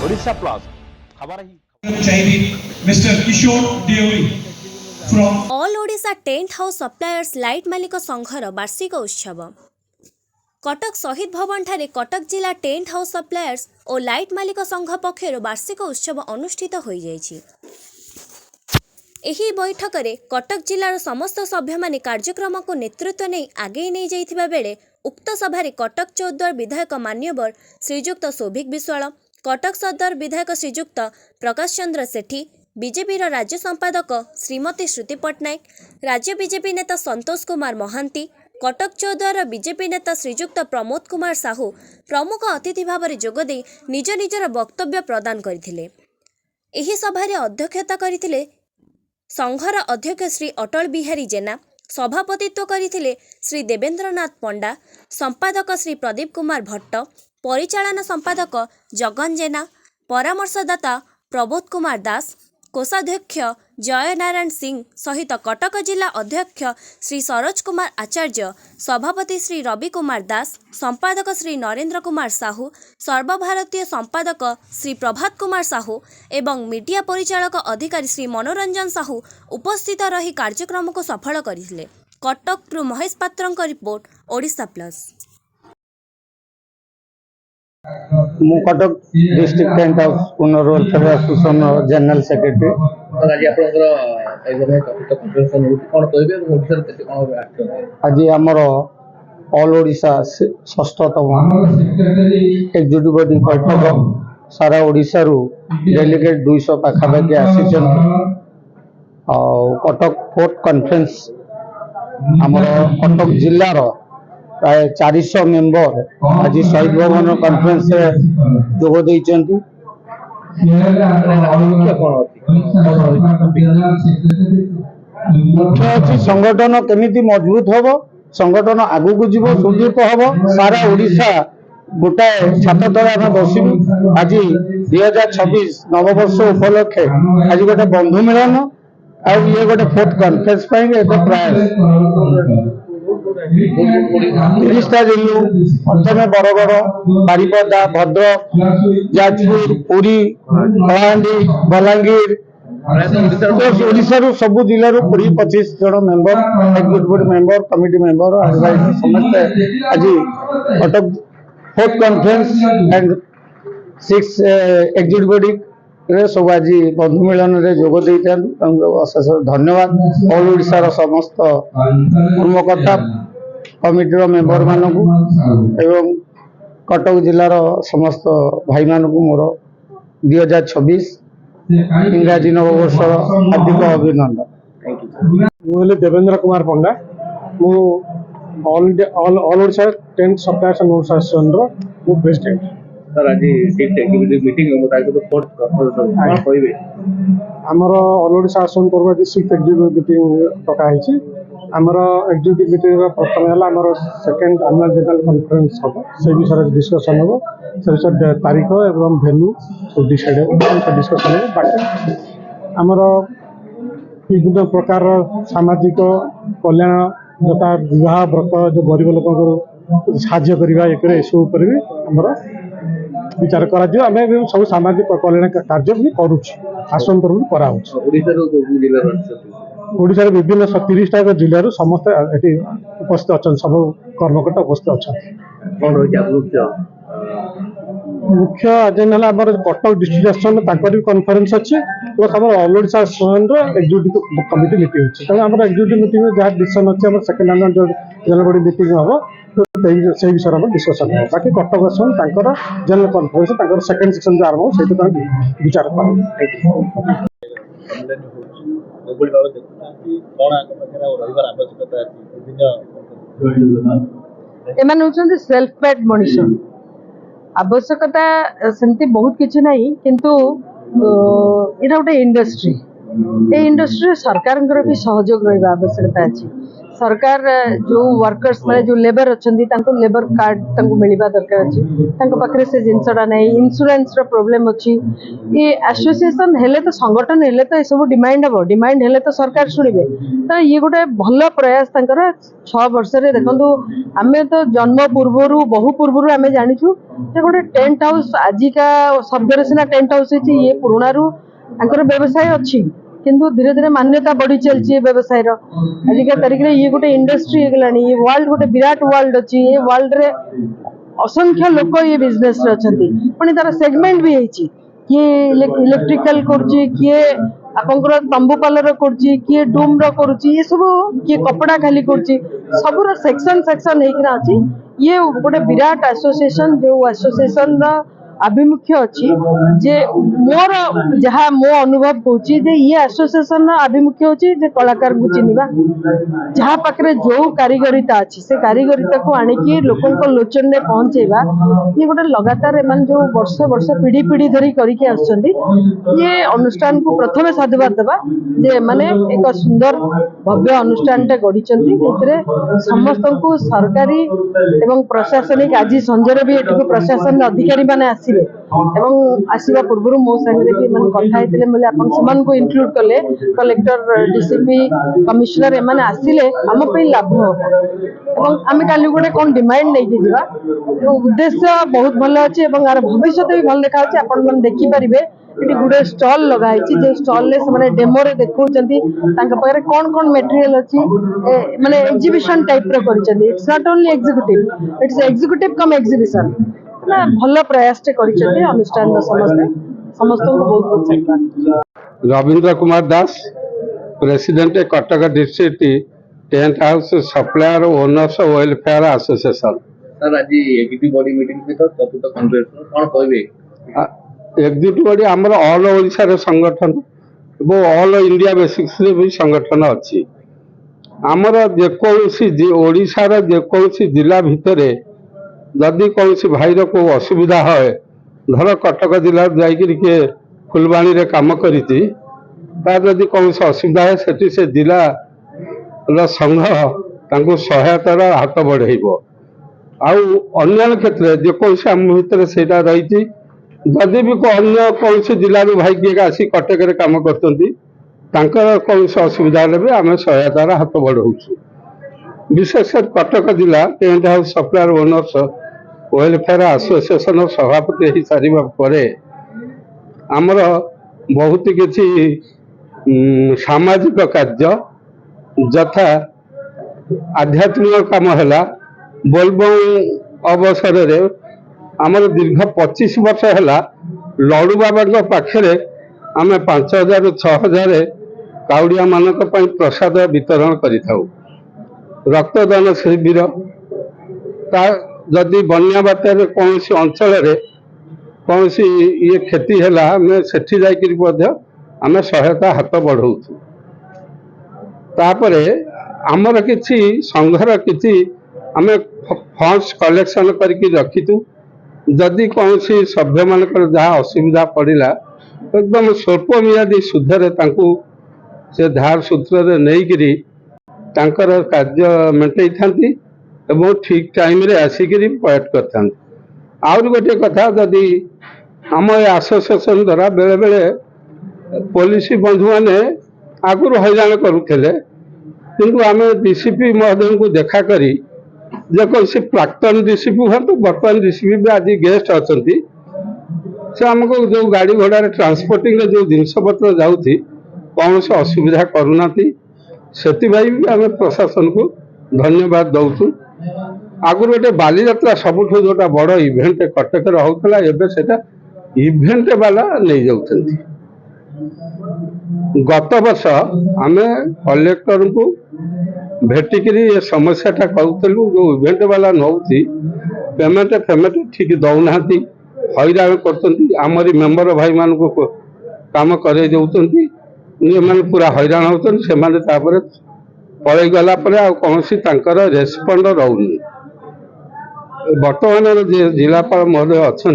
Odisha plus खबर ही Mr. Kishore Deori from all Odisha tent house suppliers light मालिक संघर वार्षिक उत्सव कटक शहीद भवन ठारे कटक जिला टेंट हाउस सप्लायर्स और लाइट मालिक संघ पक्षर वार्षिक उत्सव अनुष्ठित हो जाइछि। एही बैठक रे कटक जिलार समस्त सभ्य माने कार्यक्रम को नेतृत्व नहीं आगे नहीं जाइथिबा बेले उक्त सभारे कटक चौद्वार विधायक मान्यवर श्रीजुक्त सौभिक विश्वाल, कटक सदर विधायक श्रीजुक्त प्रकाश चंद्र सेठी, बीजेपी राज्य संपादक श्रीमती श्रुति पट्टनायक, राज्य बीजेपी नेता संतोष कुमार महांती, कटक चौद्वार बीजेपी नेता श्रीजुक्त प्रमोद कुमार साहू प्रमुख अतिथि भाव में जोगदे निज निजर वक्तव्य प्रदान करथिले। एही सभारे अध्यक्षता करथिले संघर अध्यक्ष श्री अटल बिहारी जेना, सभापतित्व करथिले श्री देवेंद्रनाथ पंडा, संपादक श्री प्रदीप कुमार भट्ट, परिचालन संपादक जगन जेना, परामर्शदाता प्रबोध कुमार दास, कोषाध्यक्ष जय नारायण सिंह सहित कटक जिला अध्यक्ष श्री सरोज कुमार आचार्य, सभापति श्री रवि कुमार दास, संपादक श्री नरेंद्र कुमार साहू, सर्वभारतीय संपादक श्री प्रभात कुमार साहू एवं मीडिया परिचालक अधिकारी श्री मनोरंजन साहू उपस्थित रही कार्यक्रम को सफल करथिले। कटक महेश पात्रଙ୍କ रिपोर्ट ओडिशा प्लस। मु कटक डिस्ट्रिक्ट टेंट हाउस पुनर वेलफेयर एसोसिएशन जनरल सेक्रेटरी। आज आमर ऑल ओडिशा षष्ठतम एक्जिक्यूटिव बॉडी बैठक सारा ओडिशा रु डेलीगेट 200 पाखापाखि आसी कटक फोर्थ कॉन्फ्रेंस आमर कटक जिलार प्राय 400 मेंबर आज शहीद भवन कॉन्फ्रेंस जोग देइचंती। मुख्य अच्छी संगठन केमिति मजबूत हम, संगठन आगू को जीव सुदृढ़ हम, सारा ओडिशा गोटाए छात तले आम बसबू। आज 2026 नववर्ष उपलक्षे आज गोटे बंधु मिलन आ ये गोटे फोर्थ कॉन्फ्रेंस एक प्रयास 30टा जिलू प्रथमे बरगड़, बारिपदा, भद्रक, जाजपुर, पुरी, कलाहांडी, बलांगीर ओडिशा सबु जिलूर 20-25 जन member, executive member, committee member समस्ते आज Cuttack fourth conference and 6 executive body सब आज बंधु मिलन में जोग अशेष धन्यवाद। ऑल ओडिशा समस्त कर्मकर्ता कमिटी मेंबर मानक एवं कटक जिलार समस्त भाई मानक मोर 2026 इंग्राजी नववर्ष हार्दिक अभिनंदन। मुझे देवेंद्र कुमार पंडा, मु all Odisha tent suppliers association president. Sir आज मीटिंग तो फोर्थ कहबे आमर ऑल ओडिशा आसन पर्व 6 एक्जिक्यूटिव मीटिंग डकाई। आमर एक्जिक्यूटिव मीटिंग प्रथम है आमर सेकेंड एनुअल जनरल कॉन्फ्रेंस हम से विषय डिस्कसन हम से विषय तारीख एवं भेन्यू सब डिसाइड हो डिस्कसन हो। बाकी आमर विभिन्न प्रकार सामाजिक कल्याण यथा विवाह व्रत जो गरीब लोक साहाय्य करवा एक सब भी आमर विचार करें। सब सामाजिक कल्याण कार्य भी करुच्छ आसन तरफ करा ओडिशा विभिन्न 30टा जिलूर समस्त ये उपस्थित अच्छा सब कर्मकर्ता उपस्थित अच्छा। मुख्य एजेंडा आम कटक डिस्ट्रिक्ट एसोसिएशन कॉन्फ्रेंस अच्छे प्लस आम all Odisha association executive committee meeting अच्छे तेनाली आम एक्जिक्यूटिव मीटिंग जहाँ डिसीजन अच्छे second annual general body meeting हम से विषय हम डिस्कसन हो। बाकी Cuttack association general conference second section जो आरंभ से विचार कर सेल्फ मेड मनीष आवश्यकता सेमती बहुत किसी ना किंतु यहाँ गोटे इंडस्ट्री ए इंडस्ट्री सरकार भी सहयोग रहा आवश्यकता अच्छी सरकार जो वर्कर्स माने जो लेबर अच्छंदी तांको लेबर कार्ड तांको मिलवा दरकार अछि तांको पाखरे से जिनसडा नै इंश्योरेंस रो प्रॉब्लम अछि ये एसोसिएशन हेले तो संगठन हेले तो ए सब डिमांड हबो डिमांड हेले तो सरकार सुनिबे तो ये गोटे भल प्रयास तांकर 6 वर्ष रे देखंतु आमे तो जन्म पूर्वरु बहु पूर्वरु आमे जानिछु जे गोटे टेंट हाउस आजिका शब्द सिना टेंट हाउस अछि ये पुराना रु तांकर व्यवसाय अछि किंतु धीरे धीरे मान्यता बढ़ी चलती व्यवसाय आजिका तारीख में ये गोटे इंडस्ट्री गलानी ये वर्ल्ड गोटे विराट वर्ल्ड अच्छी ये वर्ल्ड रे असंख्य लोक ये बिजनेस रे अछंती पुणी तार सेगमेंट भी होईची किए इलेक्ट्रिकल करची किए आपनकर तंबू पार्लर करची किए डूम रो करची ये सब किए कपड़ा खाली करची सबरो सेक्शन सेक्शन हेकिना अछि ये गोटे विराट एसोसिएशन जो एसोसिएशन रा आभिमुख्य अच्छी जे मोर जहाँ मो अनुभव होची जे ये एसोसिएशन आभिमुख्य होची जे कलाकार को चिनिबा जहाँ पाखरे जो कारीगरीता अच्छी से कारीगरीता को आनिकी लोकन लोचन में पहुंचेबा ये गोटे लगातार एमान जो वर्ष वर्ष पीढ़ी पीढ़ी धरी करके आछंती ये अनुष्ठान को प्रथम साधुवाद देबा जे माने एक सुंदर भव्य अनुष्ठान टे गढ़िचंती जेतरे समस्त को सरकारी एवं प्रशासनिक आज संजय भी एठको प्रशासन अधिकारी माने आसी एवं आसवा पूर्व मो संगे भी मन कथा हेतिले मोले आपन समान को इंक्लूड कले कलेक्टर डीसीपी कमिश्नर एमाने आसिले हम पे लाभ हो एवं आमे काली गोटे कोन डिमांड नै कि जिवा उद्देश्य बहुत भलो अछि एवं आर भविष्य भी भल देखा अछि आपन मन देखि परिबे एटी गुडे स्टॉल लगाई छी जे स्टॉल ले माने डेमो रे देखौचंती तांका पारे कोन मटेरियल अछि माने एग्जीबिशन टाइप रो करचंती it's not only executive it's executive cum exhibition ना भल प्रयास टे करचंती अनुष्ठान समस्त को बहुत बहुत धन्यवाद। Ravindra Kumar Das president Cuttack district tent house supplier owners welfare association. Sir आज एग्जीक्यूटिव बॉडी मीटिंग पे तो चतुर्थ कन्वेंशन कोन कहबे एग्जीक्यूटिव बॉडी आमर ऑल ओडिशा रे संगठन वो ऑल इंडिया बेसिक्स रे भी संगठन अच्छी आमर जेकोसी ओडिशा रे जेकोसी जिला भितरे जदि कौन भाईर को असुविधा है धर कटक जिला जाकि फुलबाणी रे काम करी जदि कौन असुविधा है सेठी से जिला संघ तांको सहायतार हाथ बढ़ेब आउ क्षेत्र जेकोसी आम भितर से रही जदि भी अन्य कौन जिलू भाई किए आसी कटक रे काम कर कौन असुविधा भी आम सहायतार हाथ बढ़ाऊ विशेषकर कटक जिला tent house supplier owners welfare association सभापति हो सारिबा परे आमर बहुत किछि सामाजिक कार्य यथा आध्यात्मिक काम है बोलबम अवसर रे आमर दीर्घ 25 वर्ष है लड़ू बाबा पाखे आम 5000 ରୁ 6000 काउड़िया मानक प्रसाद वितरण करिथाउ रक्तदान शिविर जदि बन्या बात्यार कौन अंचल कौन ये क्षति है सेठी जाकि आम सहायता हाथ बढ़ाऊ तापर आमर किछि संघर किछि आम फंड्स कलेक्शन करके रखीतु जदि कौन सभ्य मान जहाँ असुविधा पड़ा एकदम स्वल्प मियादी सुधरे से धार सूत्र नहीं कार्य मेटे था ठीक टाइम रे आसिक पैट कर गोटे कथा जदि आम एसोसिएशन द्वारा बेले बेले पुलिस बंधु मैंने आगुरी हैरान करुले किंतु आम डीसीपी महोदय को देखा करी जे कौन प्राक्तन डीसीपी हूँ बर्तमान डीसीपी भी आज गेस्ट अच्छा से आमको जो गाड़ी घोड़ा ट्रांसपोर्टिंग जो जिनपतर जाऊँगी कौन से असुविधा करूना से भी आम प्रशासन को धन्यवाद दौचु आगुरी गोटे बालीजात्रा सबुठ जोटा बड़ इवेंट कटक होता एवं इवेंट वाला नहीं जाऊँ गत वर्ष आम कलेक्टर को भेटिकी ये समस्याटा कहूँ जो इवेंट वाला नौ पेमेंट ठीक दौना हैरान करमरी मेम्बर भाई मान को काम करे मैंने पूरा हैरान होते पलि गला कौन रेस्पंड रोनी बर्तमान जिलापाल महोदय अच्छा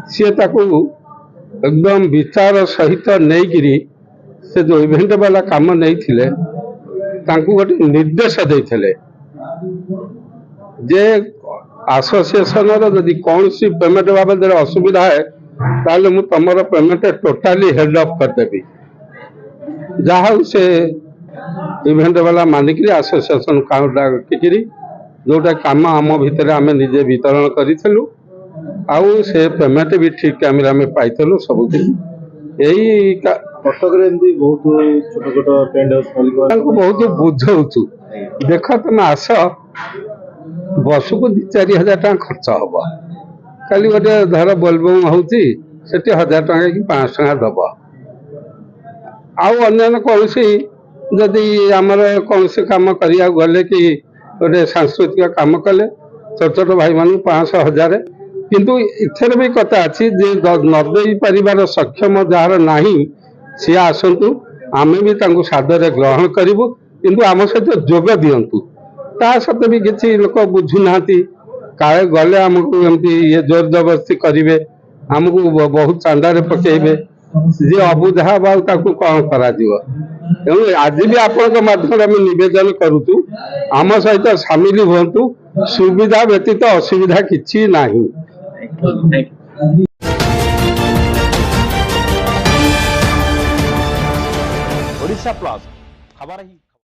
सी एकदम विचार सहित नहीं से जो इवेंट वाला काम नहीं ତାଙ୍କୁ ଗୋଟେ ନିର୍ଦ୍ଦେଶ ଦେଇଥିଲେ ଯେ ଆସୋସିଏସନର ଯଦି କୌଣସି ପେମେଣ୍ଟ ବାବଦରେ ଅସୁବିଧା ହେ ତାହେଲେ ମୁଁ ତମର ପେମେଣ୍ଟ ଟୋଟାଲି ହେଲ୍ଡ ଅଫ୍ କରିଦେବି। ଯାହା ହଉ ସେ ଇଭେଣ୍ଟ ବାଲା ମାନିକିରି ଆସୋସିଏସନ ଡାକିକିରି ଯୋଉଟା କାମ ଆମ ଭିତରେ ଆମେ ନିଜେ ବିତରଣ କରିଥିଲୁ ଆଉ ସେ ପେମେଣ୍ଟ ବି ଠିକ ଟାଇମରେ ଆମେ ପାଇଥିଲୁ ସବୁ କିଛି। ଏଇ କଟକରେ ଏମିତି ବହୁତ ଛୋଟ ଛୋଟ ଟେଣ୍ଟ ହାଉସ୍ ମାଲିକ ତାଙ୍କୁ ବହୁତ ବୁଝଉଛୁ ଦେଖ ତମେ ଆସ ବର୍ଷକୁ 2-4 ହଜାର ଟଙ୍କା ଖର୍ଚ୍ଚ ହବ। କାଲି ଗୋଟେ ଧର ବୋଲବମ୍ ହଉଛି ସେଠି 1000 ଟଙ୍କା କି 500 ଟଙ୍କା ଦବ। ଆଉ ଅନ୍ୟାନ୍ୟ କୌଣସି ଯଦି ଆମର କୌଣସି କାମ କରିବାକୁ ଗଲେ କି ଗୋଟେ ସାଂସ୍କୃତିକ କାମ କଲେ ଛୋଟ ଛୋଟ ଭାଇମାନଙ୍କୁ 500-1000। କିନ୍ତୁ ଏଥିରେ ବି କଥା ଅଛି ଯେ ନ ଦେଇପାରିବାର ସକ୍ଷମ ଯାହାର ନାହିଁ ସିଏ ଆସନ୍ତୁ, ଆମେ ବି ତାଙ୍କୁ ସାଦରରେ ଗ୍ରହଣ କରିବୁ, କିନ୍ତୁ ଆମ ସହିତ ଯୋଗ ଦିଅନ୍ତୁ। ତା ସହିତ ବି କିଛି ଲୋକ ବୁଝୁନାହାନ୍ତି, କାଳେ ଗଲେ ଆମକୁ ଏମିତି ଇଏ ଜୋର ଜବରଦସ୍ତି କରିବେ, ଆମକୁ ବହୁତ ଚାନ୍ଦାରେ ପକେଇବେ, ଯିଏ ଅବୁଝା ହବ ଆଉ ତାକୁ କଣ କରାଯିବ। ତେଣୁ ଆଜି ବି ଆପଣଙ୍କ ମାଧ୍ୟମରେ ଆମେ ନିବେଦନ କରୁଛୁ ଆମ ସହିତ ସାମିଲ ହୁଅନ୍ତୁ। ସୁବିଧା ବ୍ୟତୀତ ଅସୁବିଧା କିଛି ନାହିଁ। ओडिशा प्लस खबर ही